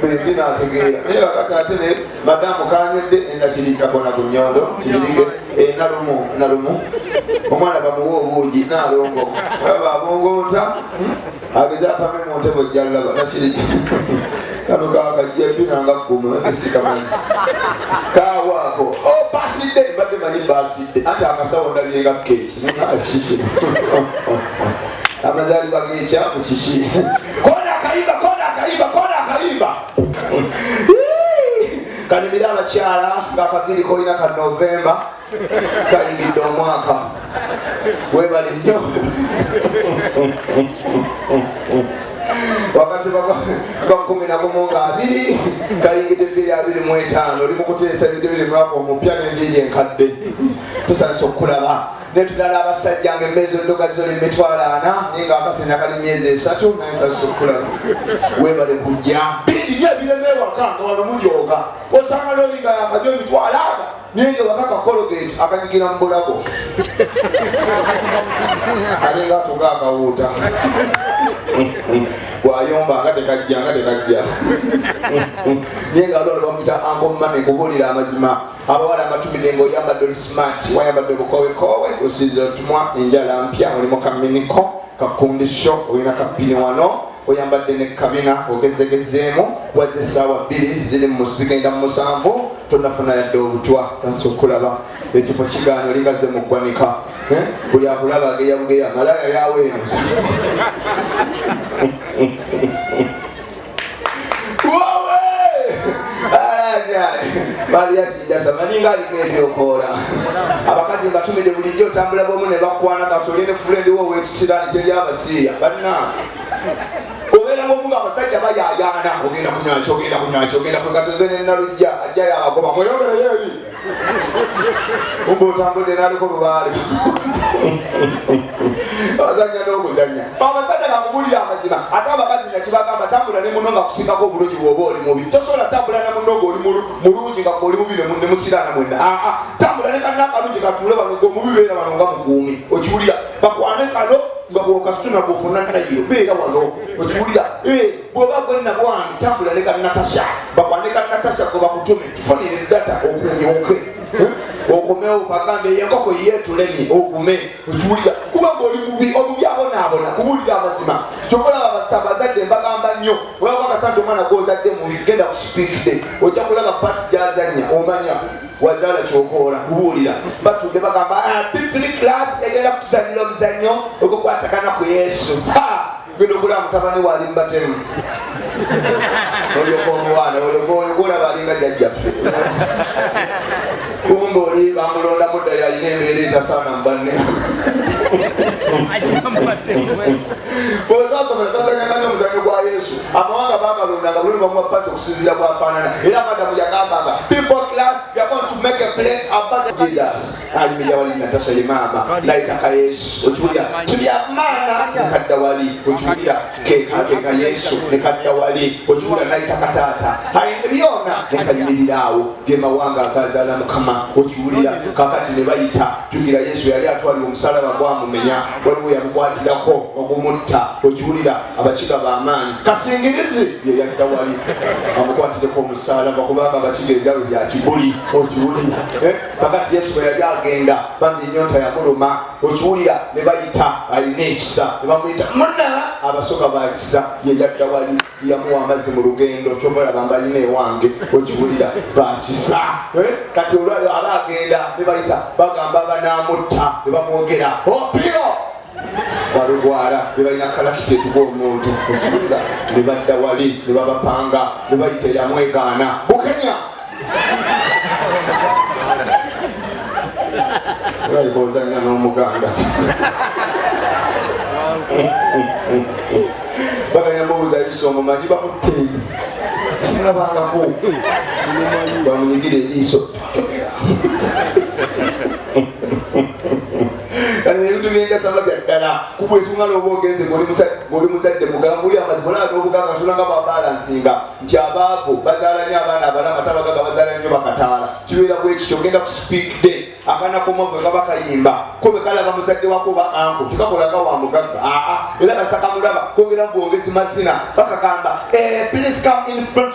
bembi n'ategeera naye kakati ate ne madamu kanywedde enakirika kona ku nnyondo kibirige nalumu omwana bamuwa obuugi nalongo olaba abongoota ageza apame mu ntebe ojjalaba nakirigi kano kakajja binanga gguma esikamanyi kawaako basidde mbadde manyi basidde ate akasawo ndabyenga keeki ashishi amazaalibwa g'ekyamu kiki kona akayimba kanimira abakyala ng'akaviri kolina ka Novemba kayingidde omwaka webali nnyo wakasiba kwa 11 kayingidde 2025 oli mukuteesa ebintu biri mwaka omupya n'enjiri enkadde tusanise okulaba netulala abasajja nga emmeezi endogazi oli 40 naye nga akasenya kali myezi 3 naye sanise okulaba webale kujja biri ebiremewaka nga wano mujooga osanga loli nga yakajja 40 naye nga wakaka kologate akanyigira mu bulago alinga atuga akawuuta bwayomba nga tekajja naye nga lolo bamuyita ankomane kubuulira amazima abawala amatumide ng'oyambadde oli smart wayambadde obukowekowe osiize otumwa enjala mpya olimu kaminiko kakundisho olina kapini wano oyambadde ne kabina ogezegezeemu wazze essaawa 2 ziri mu zigenda mu 7 tonafuna yadde obutwa sansa okulaba ekifo kigaanyi olingaze mu ggwanika buli akulaba ageyabugeya malaya yaweeno Mariach jasa maninga aliko ebyokoola abakazi batumide bulijjo otambula bomu ne bakwana katoli ne fulendi wo wekisirani teryabasiiya banna obeera bomunga abasajja bayayaana ogenda kunyakyo ogenda kwekatuze nenalujja ajja yabagoba mweyogereyeeri umba otambudde naliko lubaale abazanya n'okuzanya abasajja gamubulira amazima ate abakazi nakibagamba tambula ne muno nga kusingako obulungi bwoba oli mubi tosobola tambula ne muno nga oli mulungi nga oli mubi ne musiraana mwenda tambula ne kanna akalungi katuule bano omubi beera bano nga mukuumi okiwulira bakwane kano nga bwokasituna bwofuna nayiro beera wano okiwulira bwoba gwe nabwange tambula ne kannatasha bakwane kannatasha gwe bakutume tufunire data okunyooke okomewo bagambe yenkoko yeetulemi okume okiwulira kuba ng'oli mubi omubi abonaabona kubuulira amazima kyokulaba Ssabasajja mbagamba nnyo olaba akasante omwana gw'ozadde mubi genda ku speakde ojja kulaba pati gy'azannya omanya wazaala kyokoola kubuulira batudde bagamba bifili class egenda kutuzannyira omuzannyo ogwokwatagana ku Yesu genda okulaba mutabani waali mubatemu olyoka omwana oyo gwolaba alinga jjajjaffe kumbe oli bamulonda mudda yalina embeera etasaana mubanne twasomera twazanyaganya omuzannyo gwa Yesu amawanga bamalondanga buli bamupati okusinziira bwafaanana era madamu yagambanga before class we are going to make a place about Jesus ayimirira wali Natasha ye maama nayitaka Yesu okiwulira tulya maana nekadda wali okiwulira keka Yesu nekadda wali okiwulira nayitaka taata byona nekayimirirawo ge mawanga agazaala Mukama okiwulira kakati ne bayita jukira Yesu yali atwalira omusalaba gwamumenya waliwo yamukwatirako ogumutta okiwulira abakiga b'amaanyi kasingirizi ye yadda wali amukwatireko omusalaba kubanga abakiga ebyalo bya kibuli okiwulira kakati Yesu bwe yali agenda bandi ennyonta yamuluma okiwulira ne bayita alina ekisa ne bamuyita muna abasoka bakisa ye yadda wali yamuwa amazzi mu lugendo kyobola bambalina ewange okiwulira bakisa kati olwayo abagenda ne bayita bagamba banamutta ne bamwogera opiro balugwala ne balina kalakita etuba omuntu okiwulira ne badda wali ne babapanga ne bayita yamwegaana bukenya olwayo ozanya n'omuganda baganya mbuuza Yesu omumanyi bamutte simulabangako bamunyigira eriiso kati ebintu byenja sanga bya ddala kubwesunga n'obwogenze ng'oli muzadde mugamba muli amazima olaba n'obuganga tulanga babalansinga nti abaavu bazaala nnyo abaana abalama tabagaga bazaala nnyo bakataala kibeera bwekityo ogenda ku speak day akaana k'omwaka kaba kayimba ko bwe kalaba muzadde wako oba anko tekakolaga wa mugagga era kasakamulaba kongera bwogezi mazina bakagamba please come in front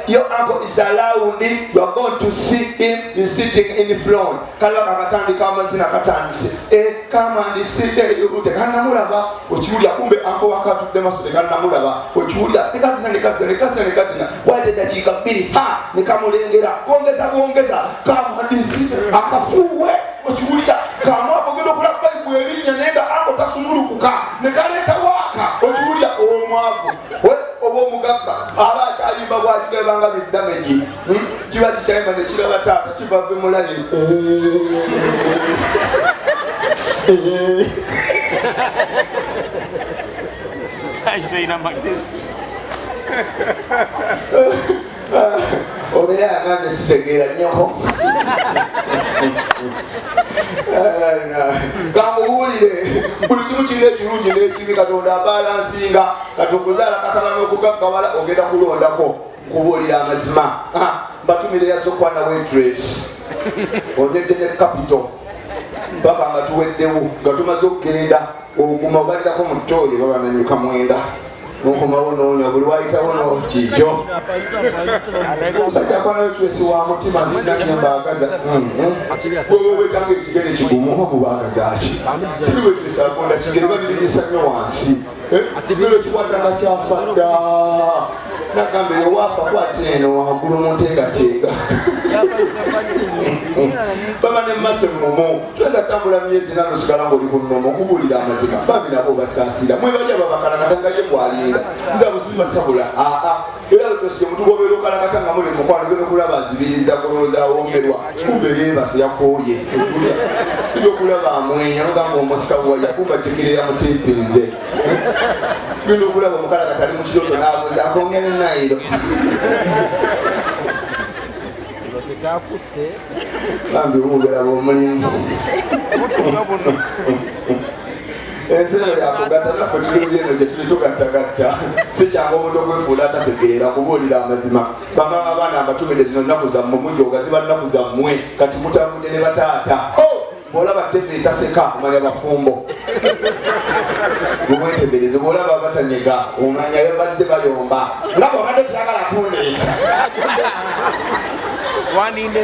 your uncle is around you are going to see him is sitting in front kalaba kakatandika amazina katandise come and sit there tekanamulaba okiwulya kumbe anko wakatudde maso tekanamulaba okiwulya nekazina wade dakiika 2 nekamulengera kongeza come and sit akafuwe okiwulya kamwako genda okula bayibu erinnya naye nga anko tasumulukuka nekaleeta waaka okiwulya omwavu oba omugagga aba akyalimba bwakigabanga biddamegi kiba kikyayimba nekiraba taata kibave mulayi obeera nange sitegeera nnyo kamuwulire buli kimu kirina ekirungi n'ekibi katonda abalansinga kati okuzaala katala n'okugaggawala ogenda kulondako kubuulira amazima mbatumire yasokuba na waitress onyedde ne capital mpaka nga tuweddewo nga tumaze okugenda oguma obalirako mu ttooyi babananyuka mwenda nokomawo noonya buli wayitawo nokikyo omusajja akwana waitress wa mutima nsinanyembagaza wewetanga ekigere kigumu oba mubagazaki tuli waitress akonda kigere babirigisa nnyo wansi kigere kikwatanga kyafa dda nagambe yowafa kwate eno waggulu munteekateeka baba ne mmase mumu tuyinza tambula myezi nano sigala ng'oli ku nnomo okubuulira amazima babi nabo basaasira mwebali ababakalakatanga ye bwalinda nza busima sabula era wetosike mutuba obeera okalakata nga muli mukwano gena okulaba azibiriza kulowooza awongerwa kumbe yeebase yakooye tuli okulaba amwenya nogamba omusawa yakumba tekirera muteepinze genda okulaba omukalakata ali mu kiroto n'abuuza akongere nairo bambi omugeraba omulimu ensero yakugatta naffe tuli mulyeno gye tuli tugattagatta si kyanga omuntu okwefuula atategeera kubuulira amazima bamama abaana abatumire zino nnaku zammwe mujooga ziba nnaku zammwe kati mutambudde ne bataata bwolaba tebe etaseka omanya bafumbo bumwetegereze bwolaba abatanyega omanyayo bazze bayomba nga bwabadde tuyagala kundeeta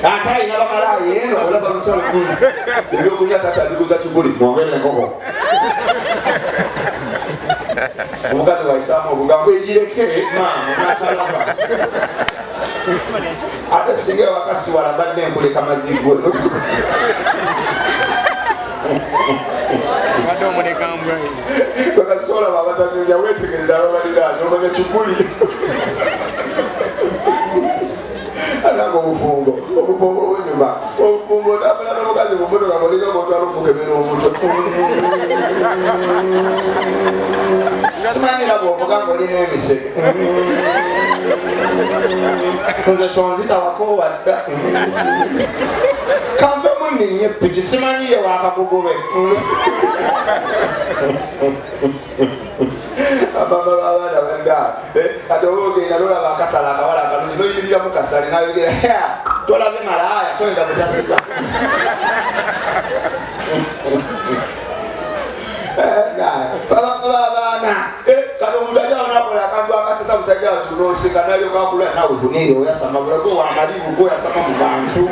ate ayina bamalaayi eno olaba lutalo ebyokulya tata biguza kiguli mwongere enkoko omukazi waisaamu obugambo egireke nakalaba ate singa wakasi walabadde enkuleka mazigwe bakasolaba abatanyumya wetegereza ababaliraani omanya kiguli ananga obufumbo obwenyuma obufumbo nabala n'omukazi mumotoka ng'olinga ng'otwala omukebera omutwe simanyira bw'ovuga ng'olina emise nze tonzitawako wadda kanvemu ninye piki simanyiye wakakugobe abamba babaana badda kati oba ogenda nolaba akasala akawala akalungi noyimirira mu kasale nayogera tolabe malaaya toyinza butasiba babaana kati omuntu ajao nakola akantu akasesa musajja watunoseka nalyokakula nawe bunire oyasama bulago wamalibu goyasama mu bantu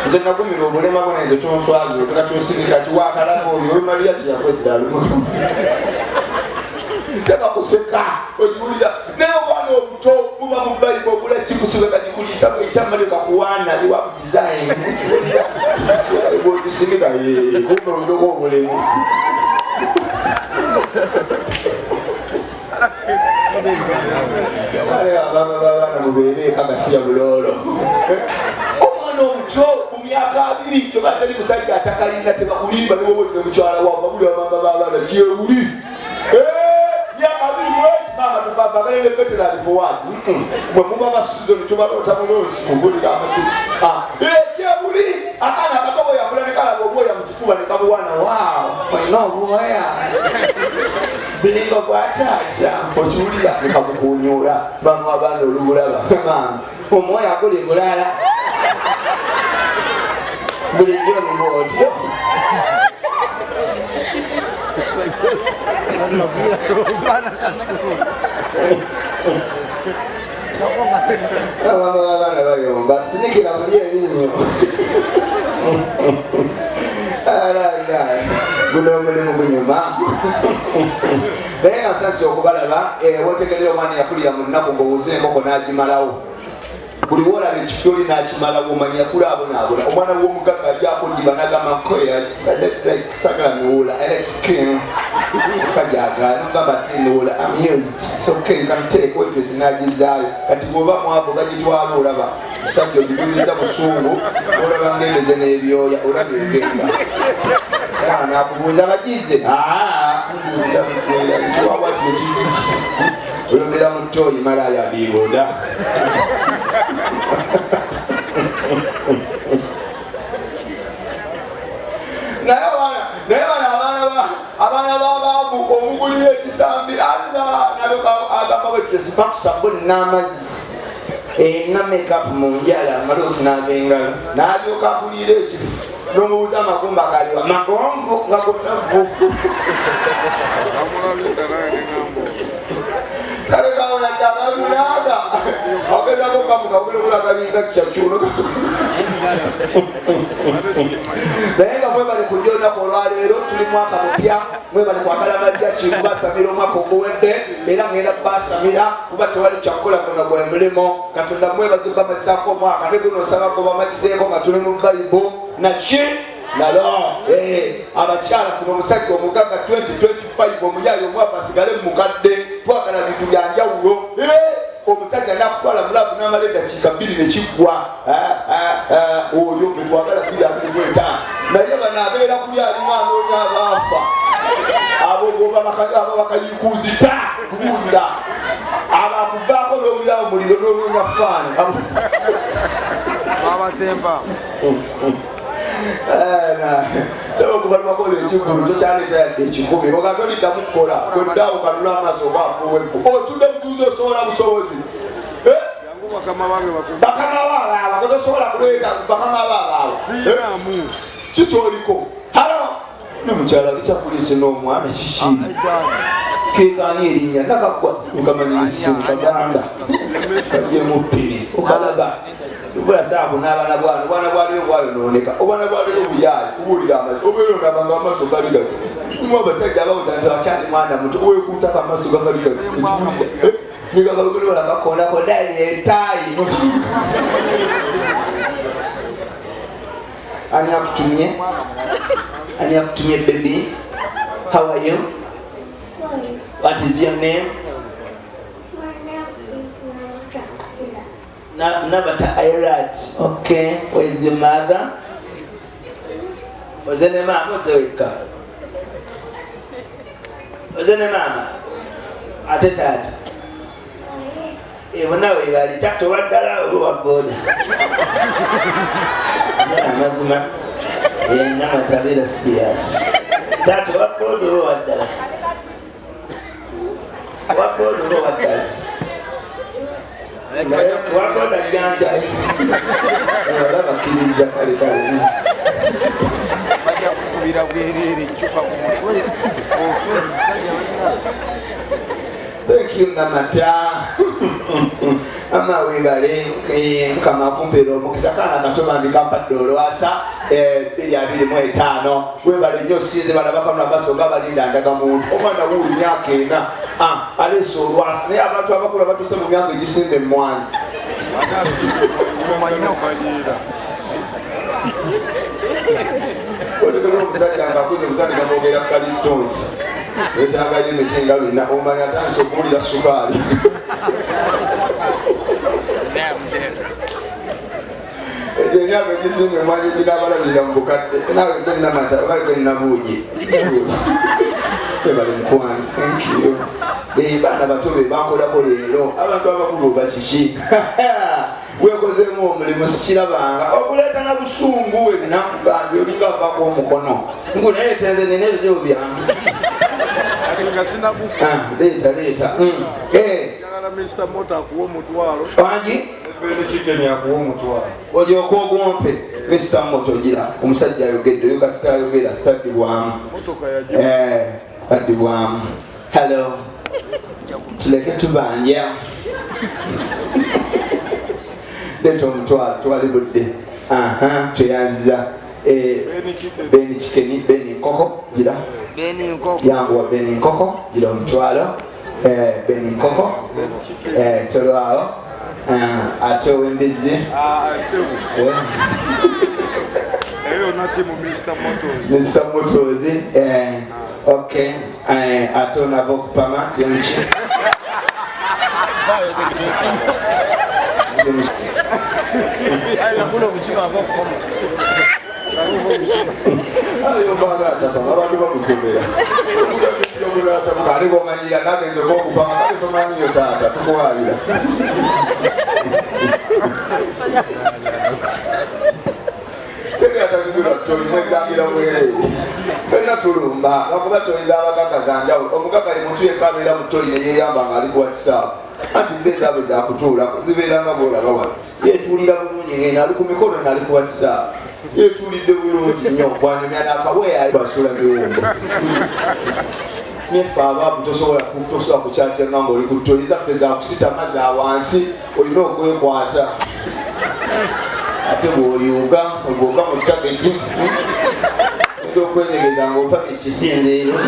nze nagumira obulema bwenenze tonswazi otekakyosirika kiwakalaga oyo oyimalira kiyakweddalu teba kuseka ojibuliza naye obwana obuto muba muvaibu ogula kikusibe kagikulisa bweitamali kakuwaana iwa design mukibuliza bwogisimika kumbe oyidogo obulemu abaana mubeere kagasiya buloolo omwana omuto mu myaka 2 kyobatali musajja atakalina tebakulimba niwobodde mukyala wawe babuli abamba babaana gyebuli mama tufavagale veterani forward mwe muba basuzo nitubalota mulosi mubulira amatu gyebuli akaana akatobo yambula nekalaba obwoya mu kifuba nekabuwana waawo no boya bilingo kwa chacha okiwulira nikakukunyula bamu abaana olubulaba mama omwoyo akuli bulala bulijjo ni bwotyo abaana bayomba sinikira muli ebinnyo guno omulimu gunyuma naye nga sasi okubalaba wotegerera omwana yakulira mu nnaku ng'owuza enkoko n'agimalawo buli woolaba ekifyoli n'akimalawo omanya yakula abonaabona omwana w'omugagga alyako ddiba n'agamba nkoya sagala niwuula alexkin okajagala nogamba ti niwuula amused soke nkamteeka wefesi n'agizaayo kati bw'oba mwavu gagitwala olaba musajja ogiguziza busungu olaba ng'emeze n'ebyoya olaba egenda mwana nakubuuza bagize ekiwawa kino kigiki oyongera mu ttooyi malaya biboda naye abaana babaavu omugulira ekisambi agamba bwetesipakusabuni n'amazzi na makeup mu njala amale okunaba engalo n'alyoka akulira ekifu n'omubuuza amagumba galiwa magonvu nga gonnavu kalekawo yadde akalunaaga ogezako kamukabulebula kalinga kyakyuno naye nga mwebale kujja olunaku olwaleero tuli mwaka mupya mwebale kwagala Mariach kubasamira omwaka oguwedde era ngenda kubasamira kuba tewali kyakukola gona gwe mulimo Katonda mwebaze bamazisaako omwaka ne guno osabako bamaziseeko nga tuli mu Bible naki nalo abakyala funa omusajja omugagga 2025 omuyayi omwavu asigale mukadde twagala bintu byanjawulo omusajja nakutwala mulavu n'amala eddakiika 2 ne kiggwa oyo betwagala 225 naye bano abeera kuli alinga anoonya abaafa abo bakayikuuzita kuwulira abakuvaako n'owulira omuliro n'onoonya faani abasemba saba okubalwakola ekikulu tokyaleeta yadde ekikumi ogatoliddamu kukola toddawo kanula amaaso obaafuweku otudde butuuzi osobola busobozi bakama baabwe tosobola kuleeta bakama baabwe kikyoliko halo nomukyala kikyakulise n'omwana kiki kekani erinnya nakagwa ukamanyirisimu kaganda kajjemu ppiri okalaba bula saabu n'abaana bwana bwaliyo bwayonooneka obwana bwaliyo obuyaayi kubuulira amazzi obeeronabanga amaaso gali gati mu abasajja abawuza nti akyali mwana muto weekuutako amaaso gagali gati nigagalogelwala gakondakodali etaayi ani akutumye baby? How are you? What is your name? My name is Nabata Airat. Okay. Where is your mother? What's the name? What's the week? What's the name? Atetata. Now we are to what dollar or Mazima. Namatavira Spears. That's what board or what dollar? What board or what dollar? What board I can't tell you. I love a kid in the Thank you, Namata. Ama webale kama kumpero mukisakana katoma mbikamba dolwasa 225 webale nnyo size bala bakamula baso gabalinda ndaga muntu omwana wuli myaka ena aleso olwasa naye abantu abakula batuse mu myaka egisimbe mmwanyi olekera omusajja ngakuze kutandika boogera kalitonsi etagayo emiti nga bina omanya atandise okuwulira sukaali emyaka egisinga emwanyi eginabalabirira mu bukadde nawe gwenamata oba gwenabuugi ebale mukwani thank you baana bato be bankolako leero abantu abakulu bakiki weekozeemu omulimu sikirabanga okuleeta na busungu ebinakugambye olinga avako omukono nguleeta nze nina ebizibu byange leeta Mr. Moto akuwa omutwalo. Wangi? Bene chicken akuwa omutwalo. Ojoko ogompe Mr. Moto gira omusajja ayogedde yo kasita ayogera tadibwamu. Motoka yaje. Tadibwamu. Hello. Tuleke tubanja. Leeta omutwalo twali budde. Tuyazza. Beni chicken, beni nkoko gira. Beni nkoko. Yangu wa beni nkoko gira omutwalo. Beni nkoko tolwao ate ow'embizzi eyo nati mu Mr. Motors okay ate onava okupama temuki abantu bakukebera aliko omanyira nagenze okupanga kale tomanyiyo taata tukuwayira tegeatazibira tulina ejangira bwereere fenna tulumba bakuba toyiza abagagaza njawulo omugagayi mutu yekabeera mu toyi neyeyamba nga ali kuwatisaabu anti mbeezaabe zakutuulako zibeeranga boolaba wano yetuulira bulungi ngena ali ku mikono nali kuwatisaabu yetuulidde bulungi nnyo bwanyumya nakabweya basula biwumbo nefe abaavu tosobola kukyatira nga oli kutoyiza ffe zakusitama za wansi olina okwekwata ate bw'oyuuga ogwoga mu tageti olina okwenyegeza ng'opamya ekisinziiro